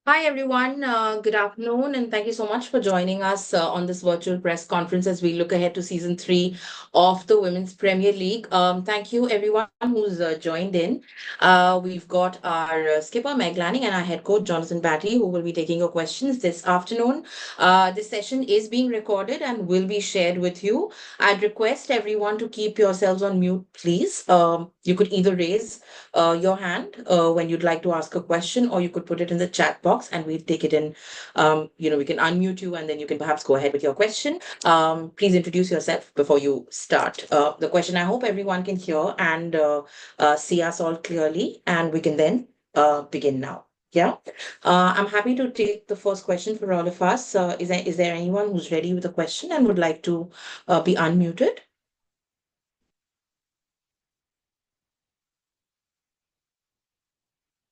Hi, everyone. Good afternoon, and thank you so much for joining us on this virtual press conference as we look ahead to season three of the Women's Premier League. Thank you, everyone who's joined in. We've got our skipper, Meg Lanning, and our head coach, Jonathan Batty, who will be taking your questions this afternoon. This session is being recorded and will be shared with you. I'd request everyone to keep yourselves on mute, please. You could either raise your hand when you'd like to ask a question, or you could put it in the chat box and we'll take it in. We can unmute you and then you can perhaps go ahead with your question. Please introduce yourself before you start the question. I hope everyone can hear and see us all clearly, and we can then begin now. Yeah. I'm happy to take the first question for all of us. Is there anyone who's ready with a question and would like to be unmuted?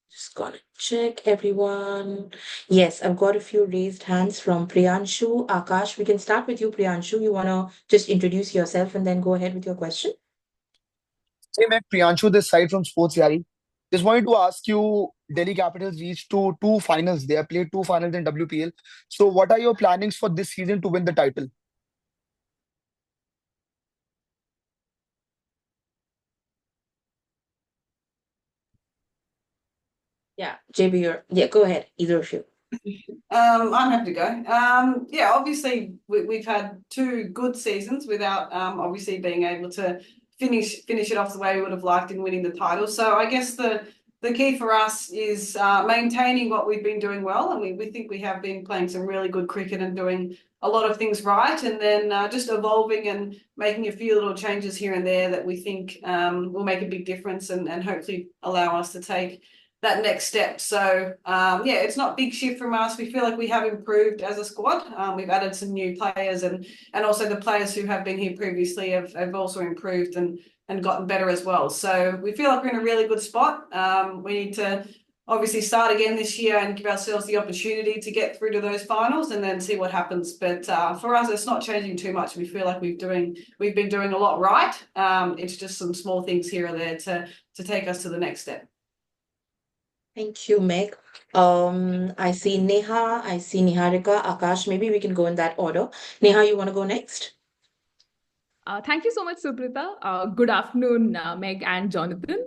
Just gonna check everyone. Yes, I've got a few raised hands from Priyanshu. Akash, we can start with you, Priyanshu. You wanna just introduce yourself and then go ahead with your question? Hey, Meg, Priyanshu, this side from Sports Yari. Just wanted to ask you, Delhi Capitals reached to two finals. They have played two finals in WPL. So, what are your plannings for this season to win the title? Yeah, JB, go ahead, either of you. I'm happy to go. Yeah, obviously we've had two good seasons without obviously being able to finish it off the way we would have liked in winning the title. So I guess the key for us is maintaining what we've been doing well, and we think we have been playing some really good cricket and doing a lot of things right, and then just evolving and making a few little changes here and there that we think will make a big difference and hopefully allow us to take that next step. So yeah, it's not a big shift from us. We feel like we have improved as a squad. We've added some new players, and also the players who have been here previously have also improved and gotten better as well. So we feel like we're in a really good spot. We need to obviously start again this year and give ourselves the opportunity to get through to those finals and then see what happens. But for us, it's not changing too much. We feel like we've been doing a lot right. It's just some small things here or there to take us to the next step. Thank you, Meg. I see Neha, I see Niharika, Akash. Maybe we can go in that order. Neha, you want to go next? Thank you so much, Suprita. Good afternoon, Meg and Jonathan.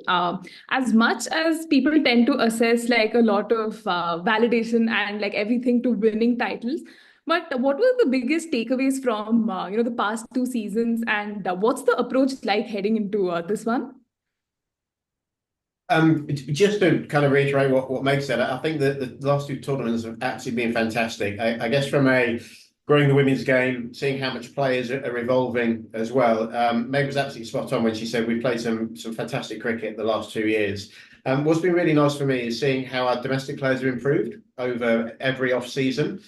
As much as people tend to assess like a lot of validation and like everything to winning titles, but what were the biggest takeaways from the past two seasons, and what's the approach like heading into this one? Just to kind of reiterate what Meg said, I think that the last two tournaments have absolutely been fantastic. I guess from a growing the women's game, seeing how much players are evolving as well. Meg was absolutely spot on when she said we played some fantastic cricket the last 2 years. What's been really nice for me is seeing how our domestic players have improved over every off season.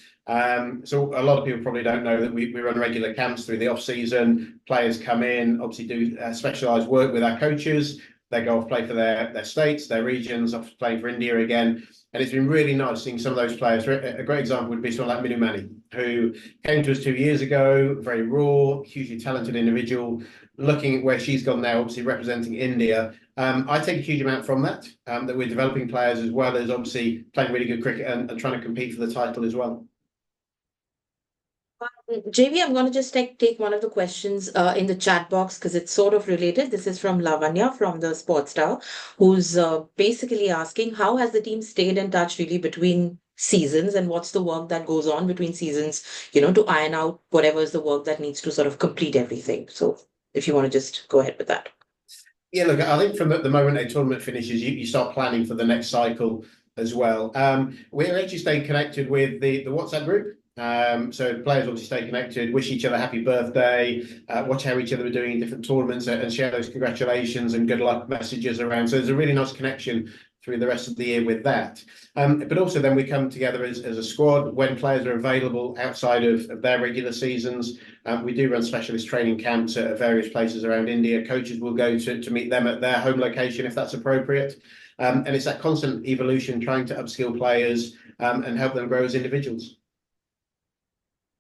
So a lot of people probably don't know that we run regular camps through the off season. Players come in, obviously do specialised work with our coaches. They go off play for their states, their regions, off playing for India again. And it's been really nice seeing some of those players. A great example would be someone like Minu Mani, who came to us 2 years ago, very raw, hugely talented individual. Looking at where she's gone now, obviously representing India. I take a huge amount from that we're developing players as well as obviously playing really good cricket and trying to compete for the title as well. JV, I'm going to just take one of the questions in the chat box because it's sort of related. This is from Lavanya from the Sports Star, who's basically asking how has the team stayed in touch really between seasons, and what's the work that goes on between seasons, to iron out whatever is the work that needs to sort of complete everything. So if you want to just go ahead with that. Yeah, look, I think from the moment a tournament finishes, you start planning for the next cycle as well. We're actually staying connected with the WhatsApp group. So players obviously stay connected, wish each other happy birthday, watch how each other are doing in different tournaments, and share those congratulations and good luck messages around. So there's a really nice connection through the rest of the year with that. But also then we come together as a squad when players are available outside of their regular seasons. We do run specialist training camps at various places around India. Coaches will go to meet them at their home location if that's appropriate. And it's that constant evolution, trying to upskill players and help them grow as individuals.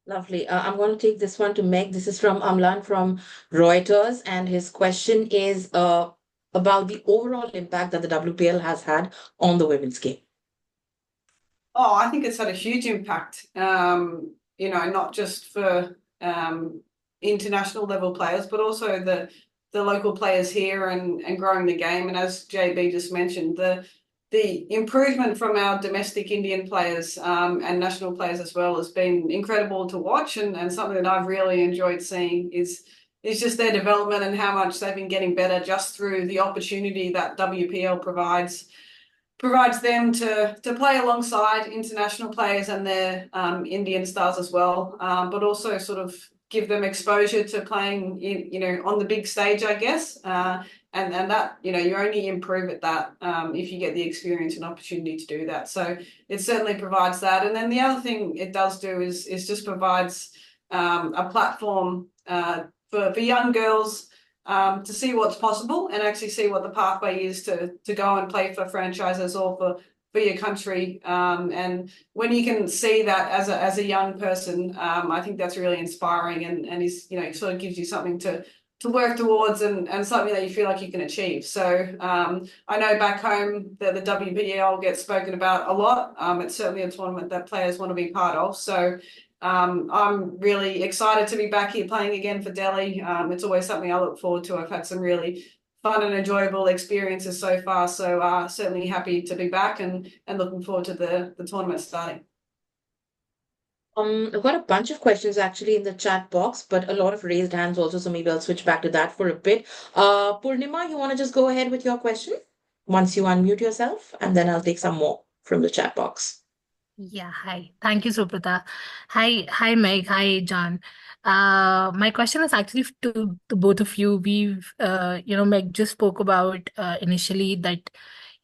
Lovely. I'm going to take this one to Meg. This is from Amlan from Reuters, and his question is about the overall impact that the WPL has had on the women's game. Oh, I think it's had a huge impact, not just for international level players, but also the local players here and growing the game. And as JB just mentioned, the improvement from our domestic Indian players and national players as well has been incredible to watch, and something that I've really enjoyed seeing is just their development and how much they've been getting better just through the opportunity that WPL provides them to play alongside international players and their Indian stars as well, but also sort of give them exposure to playing on the big stage, I guess. And that, you only improve at that if you get the experience and opportunity to do that. So it certainly provides that. And then the other thing it does do is just provides a platform for young girls to see what's possible and actually see what the pathway is to go and play for franchises or for your country. And when you can see that as a young person, I think that's really inspiring and is, sort of gives you something to work towards and something that you feel like you can achieve. So I know back home that the WPL gets spoken about a lot. It's certainly a tournament that players want to be part of. So I'm really excited to be back here playing again for Delhi. It's always something I look forward to. I've had some really fun and enjoyable experiences so far. So certainly happy to be back and looking forward to the tournament starting. I've got a bunch of questions actually in the chat box, but a lot of raised hands also, so maybe I'll switch back to that for a bit. Purnima, you want to just go ahead with your question once you unmute yourself, and then I'll take some more from the chat box. Yeah, hi. Thank you, Suprita. Hi, Meg. Hi, John. My question is actually to both of you. We've, Meg just spoke about initially that,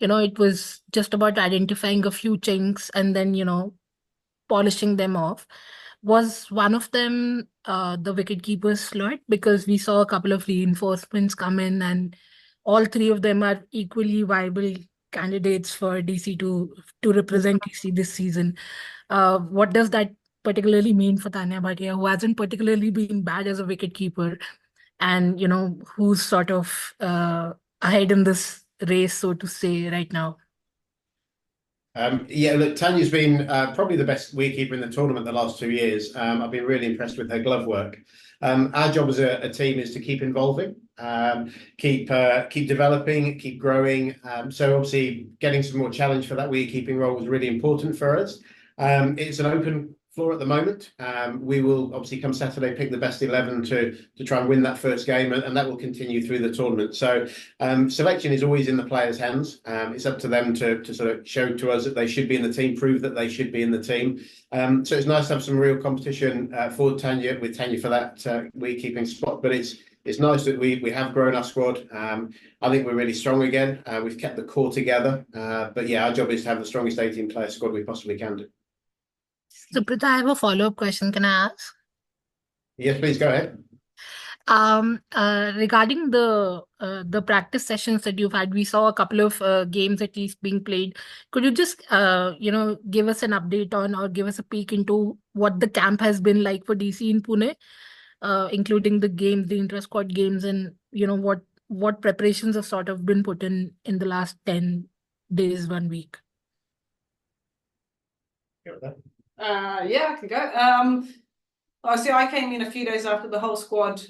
it was just about identifying a few chinks and then, polishing them off. Was one of them the wicketkeeper's slot? Because we saw a couple of reinforcements come in, and all three of them are equally viable candidates for DC to represent DC this season. What does that particularly mean for Tanya Bhatia, who hasn't particularly been bad as a wicketkeeper, and who's sort of ahead in this race, so to say, right now? Look, Tanya's been probably the best wicketkeeper in the tournament the last 2 years. I've been really impressed with her glove work. Our job as a team is to keep involving, keep developing, keep growing. So obviously getting some more challenge for that wicketkeeping role was really important for us. It's an open floor at the moment. We will obviously come Saturday pick the best 11 to try and win that first game, and that will continue through the tournament. So selection is always in the players' hands. It's up to them to sort of show to us that they should be in the team, prove that they should be in the team. So it's nice to have some real competition for Tanya for that wicketkeeping spot. But it's nice that we have grown our squad. I think we're really strong again. We've kept the core together. But yeah, our job is to have the strongest 18-player squad we possibly can do. Suprita, I have a follow-up question. Can I ask? Yes, please go ahead. Regarding the practice sessions that you've had, we saw a couple of games at least being played. Could you just give us an update on, or give us a peek into what the camp has been like for DC in Pune, including the games, the intra-squad games, and what preparations have sort of been put in the last 10 days, 1 week? Yeah, I can go. Obviously, I came in a few days after the whole squad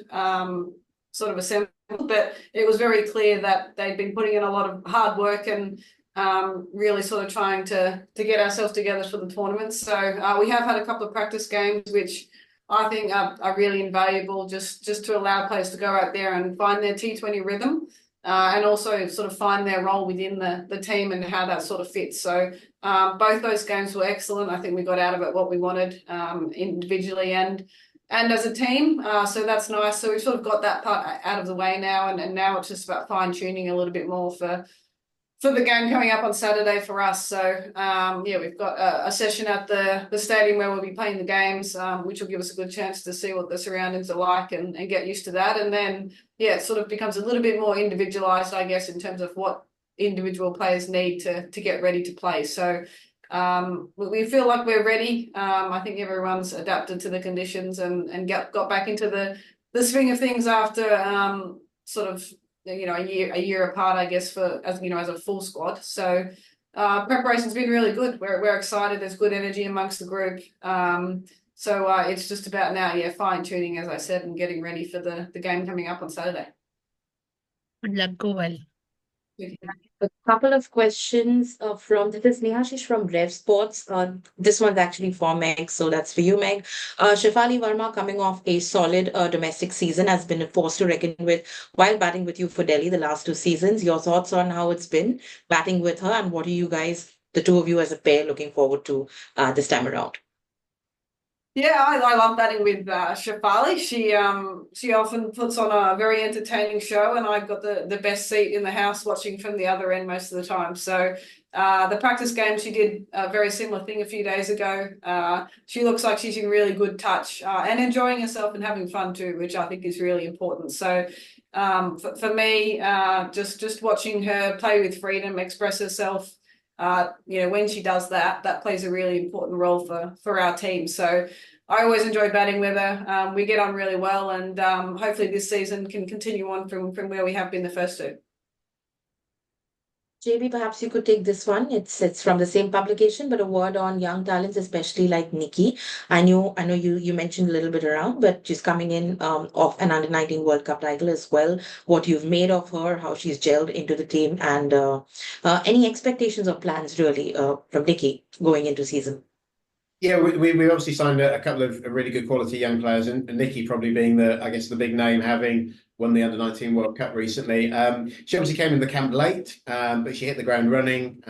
sort of assembled, but it was very clear that they'd been putting in a lot of hard work and really sort of trying to get ourselves together for the tournament. So we have had a couple of practice games, which I think are really invaluable, just to allow players to go out there and find their T20 rhythm. And also sort of find their role within the team and how that sort of fits. So both those games were excellent. I think we got out of it what we wanted individually and as a team. So that's nice. So we've sort of got that part out of the way now, and now it's just about fine-tuning a little bit more for the game coming up on Saturday for us. So we've got a session at the stadium where we'll be playing the games, which will give us a good chance to see what the surroundings are like and get used to that. And then it sort of becomes a little bit more individualized, I guess, in terms of what individual players need to get ready to play. So we feel like we're ready. I think everyone's adapted to the conditions and got back into the swing of things after sort of a year apart, I guess, as a full squad. So preparation's been really good. We're excited. There's good energy amongst the group. So it's just about now, fine tuning, as I said, and getting ready for the game coming up on Saturday. Good luck. Go well. A couple of questions from this is Nehashish from Rev Sports. This one's actually for Meg, so that's for you, Meg. Shefali Verma, coming off a solid domestic season, has been a force to reckon with while batting with you for Delhi the last 2 seasons. Your thoughts on how it's been batting with her, and what are you guys, the two of you as a pair, looking forward to this time around? Yeah, I love batting with Shefali. She often puts on a very entertaining show, and I've got the best seat in the house watching from the other end most of the time. So the practice game, she did a very similar thing a few days ago. She looks like she's in really good touch and enjoying herself and having fun too, which I think is really important. So for me, just watching her play with freedom, express herself. When she does that plays a really important role for our team. So I always enjoy batting with her. We get on really well, and hopefully this season can continue on from where we have been the first two. JB, perhaps you could take this one. It's from the same publication, but a word on young talents, especially like Nikki. I know you mentioned a little bit around, but she's coming in off an under-19 World Cup title as well. What you've made of her, how she's gelled into the team, and any expectations or plans really from Nikki going into season. Yeah, we obviously signed a couple of really good quality young players, and Nikki probably being the big name, having won the under-19 World Cup recently. She obviously came in the camp late, but she hit the ground running.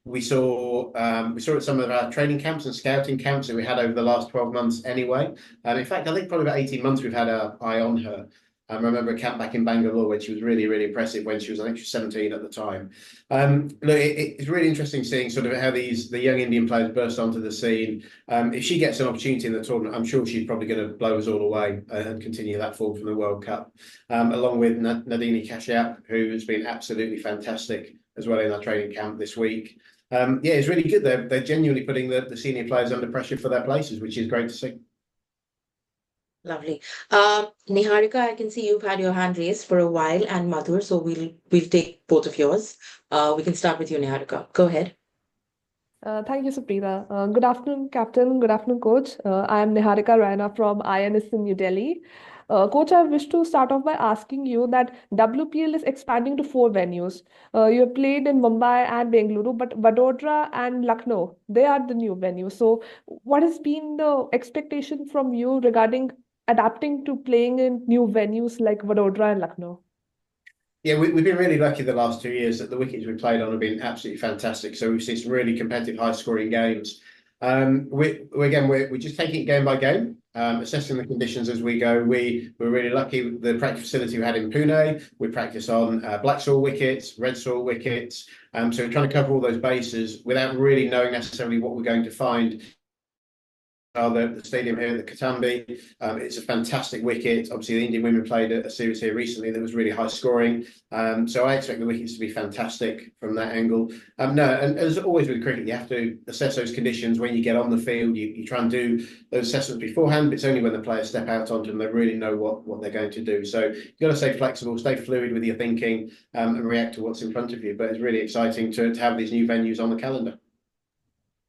We saw at some of our training camps and scouting camps that we had over the last 12 months anyway. In fact, I think probably about 18 months we've had our eye on her. I remember a camp back in Bangalore when she was really, really impressive when she was, I think she was 17 at the time. Look, it's really interesting seeing sort of how the young Indian players burst onto the scene. If she gets an opportunity in the tournament, I'm sure she's probably going to blow us all away and continue that form from the World Cup, along with Nadini Kashyap, who has been absolutely fantastic as well in our training camp this week. It's really good. They're genuinely putting the senior players under pressure for their places, which is great to see. Lovely. Niharika, I can see you've had your hand raised for a while, and Madhur, so we'll take both of yours. We can start with you, Niharika. Go ahead. Thank you, Suprita. Good afternoon, Captain. Good afternoon, Coach. I am Niharika Raina from INS in New Delhi. Coach, I wish to start off by asking you that WPL is expanding to 4 venues. You have played in Mumbai and Bengaluru, but Vadodara and Lucknow, they are the new venues. So, what has been the expectation from you regarding adapting to playing in new venues like Vadodara and Lucknow? Yeah, we've been really lucky the last 2 years that the wickets we've played on have been absolutely fantastic. So we've seen some really competitive, high-scoring games. We're just taking it game by game, assessing the conditions as we go. We're really lucky with the practice facility we had in Pune. We practice on black soil wickets, red soil wickets. So we're trying to cover all those bases without really knowing necessarily what we're going to find. The stadium here at the Katambi. It's a fantastic wicket. Obviously, the Indian women played a series here recently that was really high scoring. So I expect the wickets to be fantastic from that angle. And as always with cricket, you have to assess those conditions when you get on the field. You try and do those assessments beforehand, but it's only when the players step out onto them they really know what they're going to do. So you've got to stay flexible, stay fluid with your thinking, and react to what's in front of you. But it's really exciting to have these new venues on the calendar.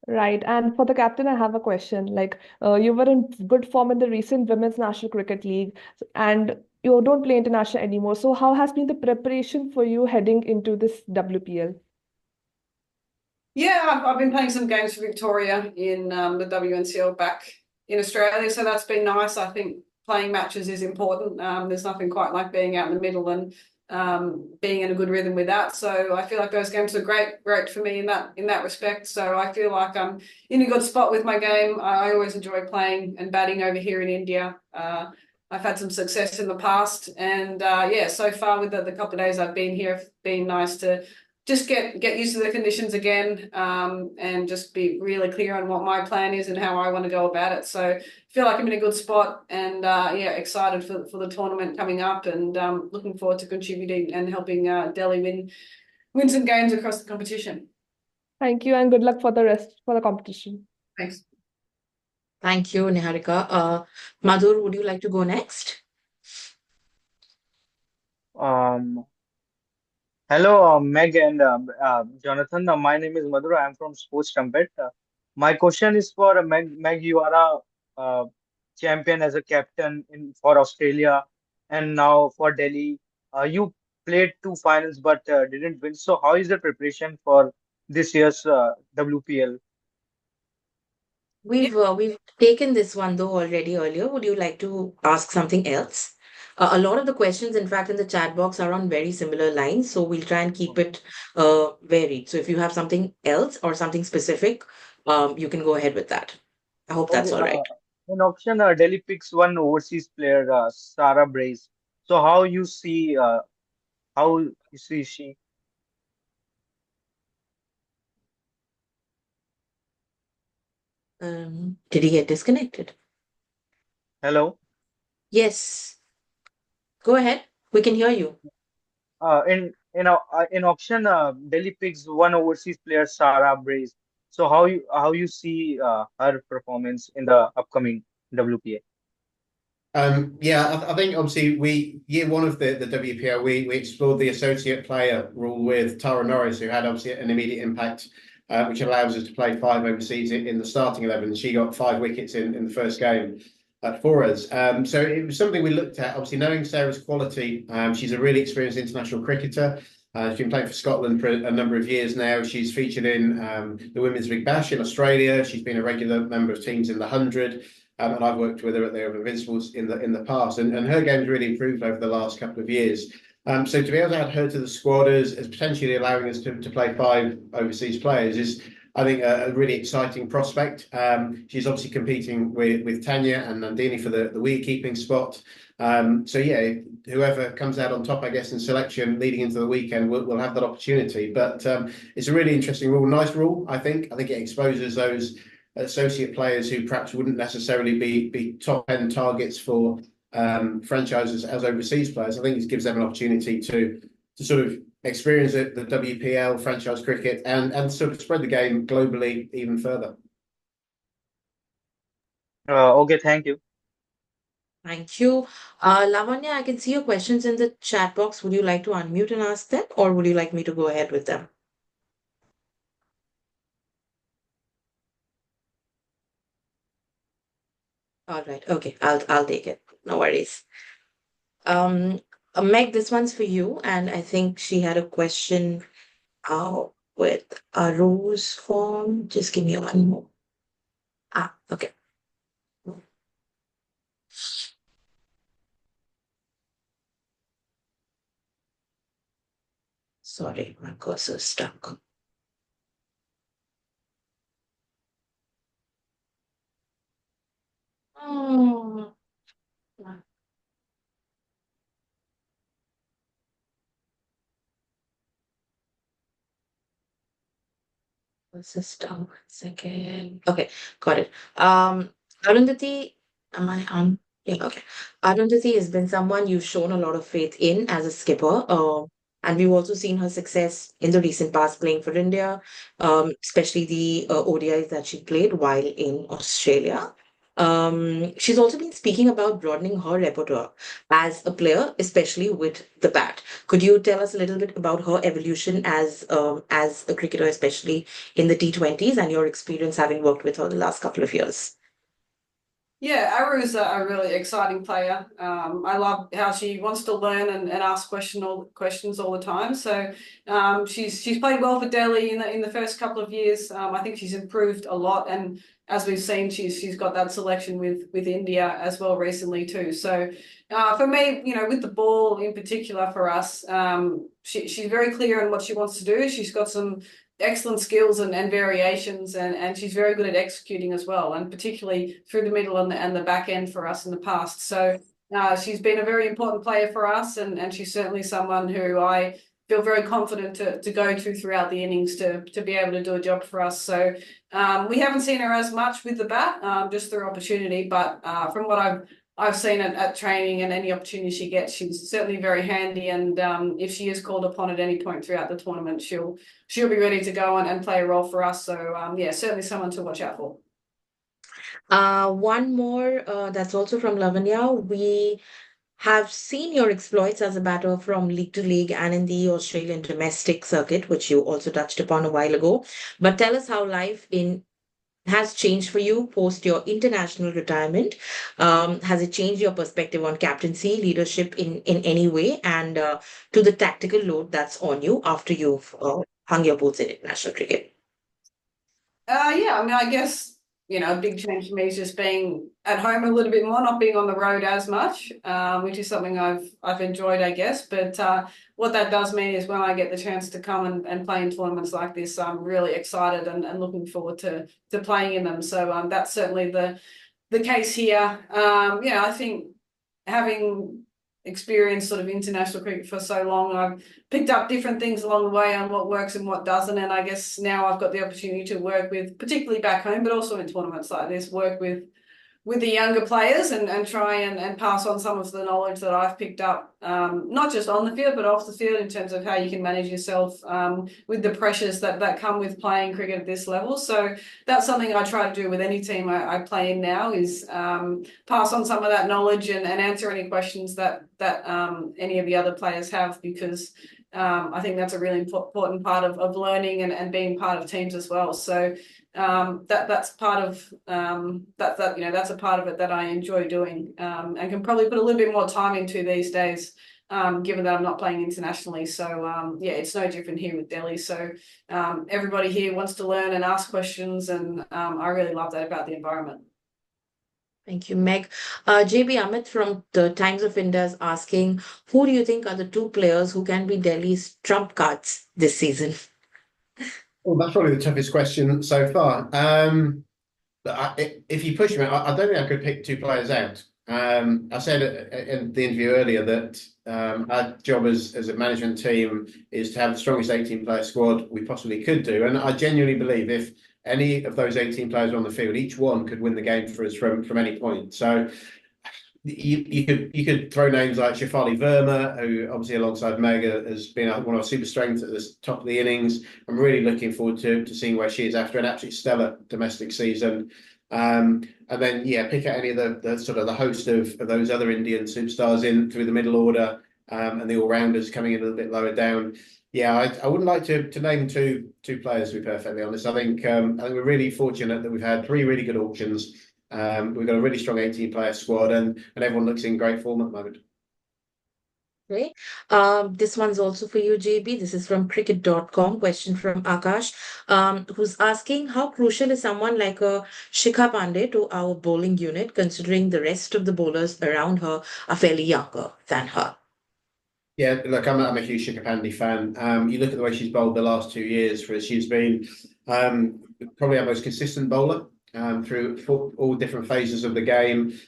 Right. And for the captain, I have a question. Like, you were in good form in the recent Women's National Cricket League, and you don't play international anymore. So, how has been the preparation for you heading into this WPL? Yeah, I've been playing some games for Victoria in the WNCL back in Australia, so that's been nice. I think playing matches is important. There's nothing quite like being out in the middle and being in a good rhythm with that. So I feel like those games are great for me in that respect. So I feel like I'm in a good spot with my game. I always enjoy playing and batting over here in India. I've had some success in the past, and so far with the couple of days I've been here, it's been nice to just get used to the conditions again, and just be really clear on what my plan is and how I want to go about it. So I feel like I'm in a good spot, and excited for the tournament coming up, and looking forward to contributing and helping Delhi win some games across the competition. Thank you, and good luck for the rest for the competition. Thanks. Thank you, Niharika. Madhur, would you like to go next? Um, Hello, Meg and Jonathan. My name is Madhur. I'm from Sports Trumpet. My question is for Meg. Meg, you are a champion as a captain in for Australia, and now for Delhi. You played two finals but didn't win. So, how is the preparation for this year's WPL? We've taken this one though already earlier. Would you like to ask something else? A lot of the questions, in fact, in the chat box are on very similar lines, so we'll try and keep it varied. So if you have something else or something specific, you can go ahead with that. I hope that's Okay. all right. In option, Delhi picks one overseas player, Sarah Brace. So, how you see she? Did he get disconnected? Hello. Yes, go ahead. We can hear you. In auction, Delhi picks one overseas player, Sarah Brace. So how you see her performance in the upcoming WPA? Yeah, I think obviously year one of the WPL we explored the associate player rule with Tara Norris, who had obviously an immediate impact, which allows us to play five overseas in the starting 11. She got 5 wickets in the first game for us. So it was something we looked at. Obviously, knowing Sarah's quality, she's a really experienced international cricketer. She's been playing for Scotland for a number of years now. She's featured in the Women's Big Bash in Australia. She's been a regular member of teams in the 100. And I've worked with her at the Invincibles in the past, and her game's really improved over the last couple of years. So to be able to add her to the squad as potentially allowing us to play five overseas players is, I think, a really exciting prospect. She's obviously competing with Tanya and Nandini for the wicket-keeping spot. So yeah, whoever comes out on top, I guess, in selection leading into the weekend will have that opportunity. But it's a really interesting rule, nice rule, I think. I think it exposes those associate players who perhaps wouldn't necessarily be top end targets for franchises as overseas players. I think it gives them an opportunity to sort of experience the WPL franchise cricket and sort of spread the game globally even further. Okay, thank you. Thank you. Lavanya, I can see your questions in the chat box. Would you like to unmute and ask them, or would you like me to go ahead with them? All right. Okay. I'll take it. No worries. Um, Meg, this one's for you, and I think she had a question with a rose form. Just give me one more. Okay. Sorry, my cursor's stuck. Oh, system. One second. Okay, got it. Arundhati, am I on? Yeah, okay. Arundhati has been someone you've shown a lot of faith in as a skipper. And we've also seen her success in the recent past playing for India, especially the ODIs that she played while in Australia. She's also been speaking about broadening her repertoire as a player, especially with the bat. Could you tell us a little bit about her evolution as a cricketer, especially in the T20s, and your experience having worked with her the last couple of years? Yeah, Aru's a really exciting player. I love how she wants to learn and ask questions all the time. So she's played well for Delhi in the first couple of years. I think she's improved a lot, and as we've seen, she's got that selection with India as well recently too. So for me, with the ball in particular for us, she's very clear on what she wants to do. She's got some excellent skills and variations, and she's very good at executing as well, and particularly through the middle and the back end for us in the past. So she's been a very important player for us, and she's certainly someone who I feel very confident to go to throughout the innings to be able to do a job for us. So we haven't seen her as much with the bat, just through opportunity, but from what I've seen at training and any opportunity she gets, she's certainly very handy. And if she is called upon at any point throughout the tournament, she'll be ready to go and play a role for us. So yeah, certainly someone to watch out for. One more that's also from Lavanya. We have seen your exploits as a batter from league to league and in the Australian domestic circuit, which you also touched upon a while ago. But tell us how life in has changed for you post your international retirement. Has it changed your perspective on captaincy, leadership in any way, and to the tactical load that's on you after you've hung your boots in international cricket? Yeah, I mean, I guess, a big change for me is just being at home a little bit more, not being on the road as much, which is something I've enjoyed, I guess. But what that does mean is when I get the chance to come and play in tournaments like this, I'm really excited and looking forward to playing in them. So that's certainly the case here. I think having experienced sort of international cricket for so long, I've picked up different things along the way on what works and what doesn't. And I guess now I've got the opportunity to work with, particularly back home, but also in tournaments like this, work with the younger players and try and pass on some of the knowledge that I've picked up, not just on the field, but off the field in terms of how you can manage yourself with the pressures that come with playing cricket at this level. So that's something I try to do with any team I play in now is pass on some of that knowledge and answer any questions that any of the other players have, because I think that's a really important part of learning and being part of teams as well. So that's part of that's a part of it that I enjoy doing and can probably put a little bit more time into these days, given that I'm not playing internationally. So it's no different here with Delhi. So everybody here wants to learn and ask questions, and I really love that about the environment. Thank you, Meg. JB Amit from the Times of India is asking, who do you think are the two players who can be Delhi's trump cards this season? Well, that's probably the toughest question so far. If you push me, I don't think I could pick two players out. I said in the interview earlier that our job as a management team is to have the strongest 18-player squad we possibly could do. And I genuinely believe if any of those 18 players are on the field, each one could win the game for us from any point. So you could throw names like Shafali Verma, who obviously alongside Meg has been one of our super strengths at the top of the innings. I'm really looking forward to seeing where she is after an absolutely stellar domestic season. And then pick out any of the sort of the host of those other Indian superstars in through the middle order, and the all-rounders coming in a little bit lower down. I wouldn't like to name two players, to be perfectly honest. I think we're really fortunate that we've had 3 really good auctions. We've got a really strong 18-player squad, and everyone looks in great form at the moment. Okay. This one's also for you, JB. This is from cricket.com. Question from Akash, who's asking, how crucial is someone like a Shikha Pandey to our bowling unit, considering the rest of the bowlers around her are fairly younger than her? Yeah, look, I'm a huge Shikha Pandey fan. You look at the way she's bowled the last 2 years for us, she's been probably our most consistent bowler. Through all different phases of the game.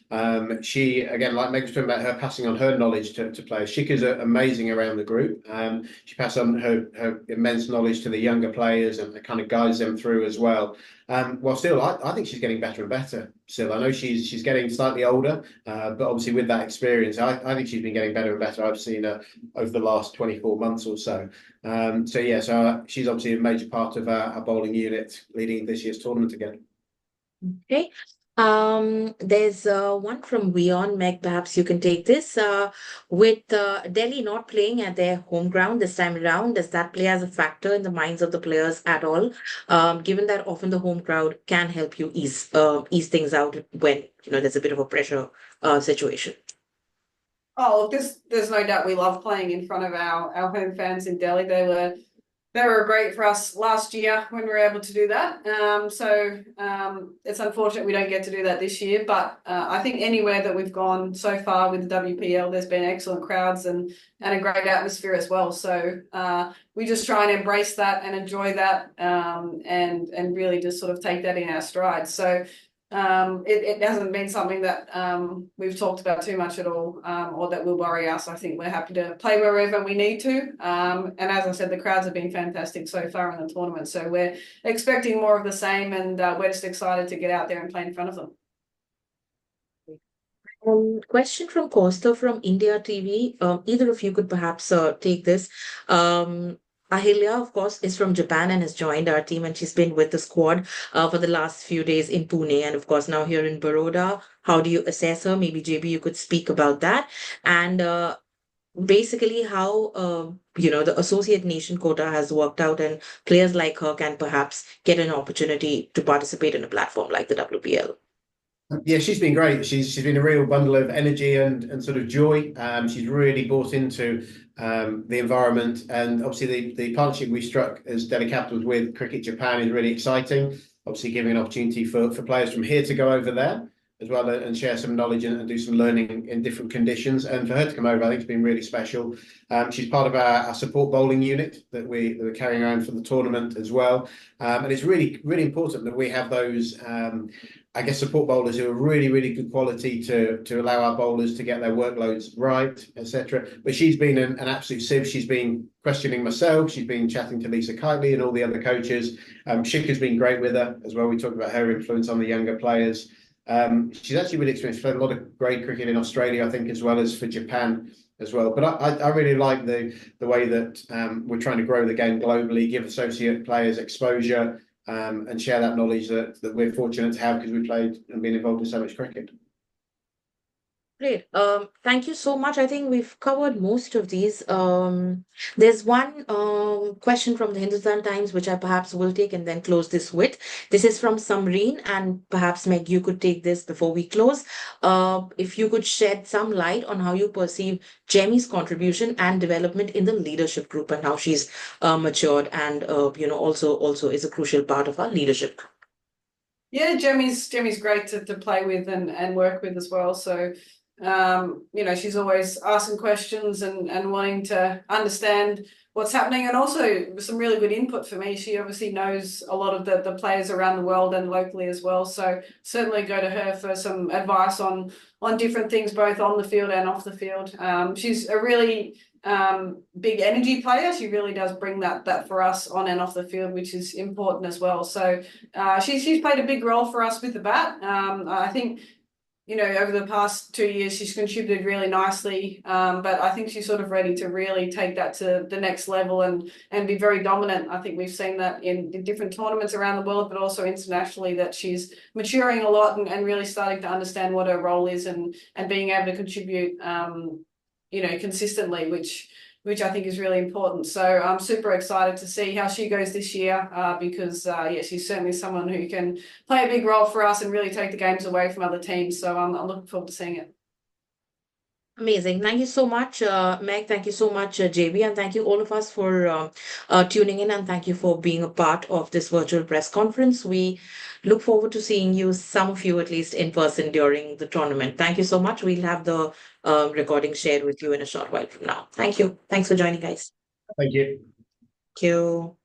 She, again, like Meg was talking about, her passing on her knowledge to players. Shika's amazing around the group. She passes on her immense knowledge to the younger players and kind of guides them through as well. While still, I think she's getting better and better. Still, I know she's getting slightly older, but obviously with that experience, I think she's been getting better and better. I've seen her over the last 24 months or so. So she's obviously a major part of our bowling unit leading this year's tournament again. Okay. There's one from Vion. Meg, perhaps you can take this. With Delhi not playing at their home ground this time around, does that play as a factor in the minds of the players at all? Given that often the home crowd can help you ease things out when there's a bit of a pressure situation. Oh, there's no doubt we love playing in front of our home fans in Delhi. They were great for us last year when we were able to do that. It's unfortunate we don't get to do that this year, but I think anywhere that we've gone so far with the WPL, there's been excellent crowds and a great atmosphere as well. So we just try and embrace that and enjoy that, and really just sort of take that in our stride. So it hasn't been something that we've talked about too much at all, or that will worry us. I think we're happy to play wherever we need to. And as I said, the crowds have been fantastic so far in the tournament. So we're expecting more of the same, and we're just excited to get out there and play in front of them. Question from Costa from India TV. Either of you could perhaps take this. Ahilya, of course, is from Japan and has joined our team, and she's been with the squad for the last few days in Pune, and of course now here in Baroda. How do you assess her? Maybe JB, you could speak about that, and basically how the associate nation quota has worked out, and players like her can perhaps get an opportunity to participate in a platform like the WPL. Yeah, she's been great. She's been a real bundle of energy and sort of joy. She's really bought into the environment, and obviously the partnership we struck as Delhi Capitals with Cricket Japan is really exciting. Obviously, giving an opportunity for players from here to go over there as well and share some knowledge and do some learning in different conditions. And for her to come over, I think it's been really special. She's part of our support bowling unit that we're carrying around for the tournament as well. And it's really, really important that we have those, I guess, support bowlers who are really, really good quality to allow our bowlers to get their workloads right, etc. But she's been an absolute sieve. She's been questioning myself. She's been chatting to Lisa Kitely and all the other coaches. Shika's been great with her as well. We talked about her influence on the younger players. She's actually really experienced. Played a lot of great cricket in Australia, I think, as well as for Japan as well. But I really like the way that we're trying to grow the game globally, give associate players exposure, and share that knowledge that we're fortunate to have because we played and been involved in so much cricket. Great. Thank you so much. I think we've covered most of these. There's one question from the Hindustan Times, which I perhaps will take and then close this with. This is from Samreen, and perhaps Meg, you could take this before we close. If you could shed some light on how you perceive Jemmy's contribution and development in the leadership group and how she's matured and also is a crucial part of our leadership. Yeah, Jemmy's great to play with and work with as well. So she's always asking questions and wanting to understand what's happening, and also some really good input for me. She obviously knows a lot of the players around the world and locally as well. So certainly go to her for some advice on different things, both on the field and off the field. She's a really big energy player. She really does bring that for us on and off the field, which is important as well. So she's played a big role for us with the bat. I think over the past 2 years, she's contributed really nicely, but I think she's sort of ready to really take that to the next level and be very dominant. I think we've seen that in different tournaments around the world, but also internationally, that she's maturing a lot and really starting to understand what her role is and being able to contribute, consistently, which I think is really important. So I'm super excited to see how she goes this year because, she's certainly someone who can play a big role for us and really take the games away from other teams. So I'm looking forward to seeing it. Amazing. Thank you so much, Meg. Thank you so much, JB. And thank you all of us for tuning in. And thank you for being a part of this virtual press conference. We look forward to seeing you, some of you at least, in person during the tournament. Thank you so much. We'll have the recording shared with you in a short while from now. Thank you. Thanks for joining, guys. Thank you. Thank you.